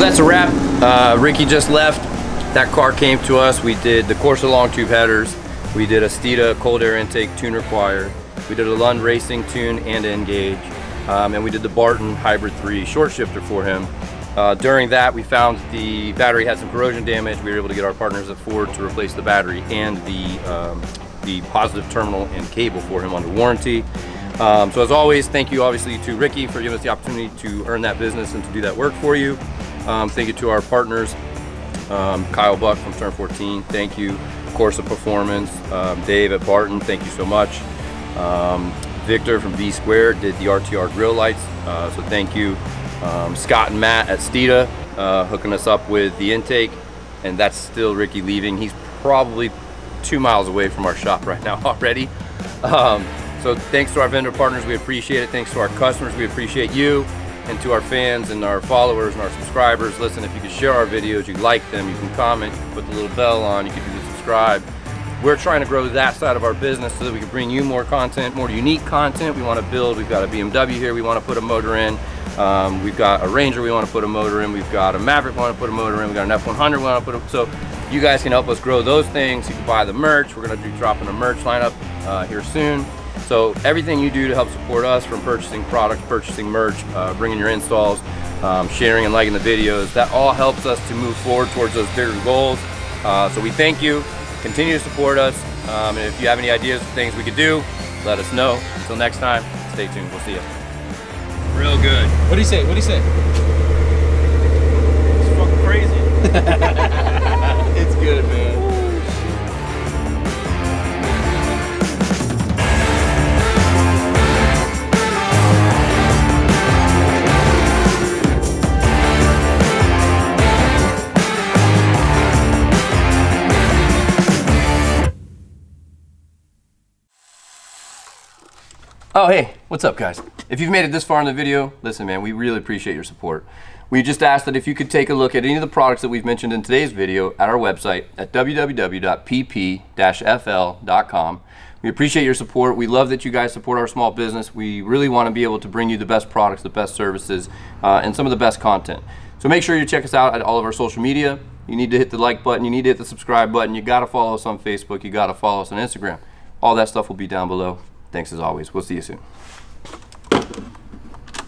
that's a wrap. Ricky just left. That car came to us. We did the CORSA long tube headers. We did a Steeda cold air intake tune required. We did a Lund Racing tune and Ngauge. And we did the Barton Hybrid 3 short shifter for him. During that, we found the battery had some corrosion damage. We were able to get our partners at Ford to replace the battery and the positive terminal and cable for him under warranty. So as always, thank you obviously to Ricky for giving us the opportunity to earn that business and to do that work for you. Thank you to our partners, Kyle Buck from Turn 14, thank you. CORSA Performance, Dave at Barton, thank you so much. Victor from V Squared did the RTR grill lights, so thank you. Scott and Matt at Steeda hooking us up with the intake, and that's still Ricky leaving. He's probably 2 miles away from our shop right now already. So thanks to our vendor partners, we appreciate it. Thanks to our customers, we appreciate you. And to our fans and our followers and our subscribers, listen, if you could share our videos, you like them, you can comment, you can put the little bell on, you can do the subscribe. We're trying to grow that side of our business so that we can bring you more content, more unique content. We want to build, we've got a BMW here, we want to put a motor in. We've got a Ranger we want to put a motor in. We've got a Maverick we want to put a motor in. We've got an F100 we want to put a, so you guys can help us grow those things. You can buy the merch. We're going to be dropping a merch lineup here soon. So everything you do to help support us, from purchasing products, purchasing merch, bringing your installs, sharing and liking the videos, that all helps us to move forward towards those bigger goals. So we thank you. Continue to support us. And if you have any ideas of things we could do, let us know. Until next time, stay tuned. We'll see you. Real good. What do you say? What do you say? It's fucking crazy. It's good, man. Oh, hey, what's up, guys? If you've made it this far in the video, listen, man, we really appreciate your support. We just asked that if you could take a look at any of the products that we've mentioned in today's video at our website at www.pp-fl.com. We appreciate your support. We love that you guys support our small business. We really want to be able to bring you the best products, the best services, and some of the best content. So make sure you check us out at all of our social media. You need to hit the like button. You need to hit the subscribe button. You got to follow us on Facebook. You got to follow us on Instagram. All that stuff will be down below. Thanks as always. We'll see you soon.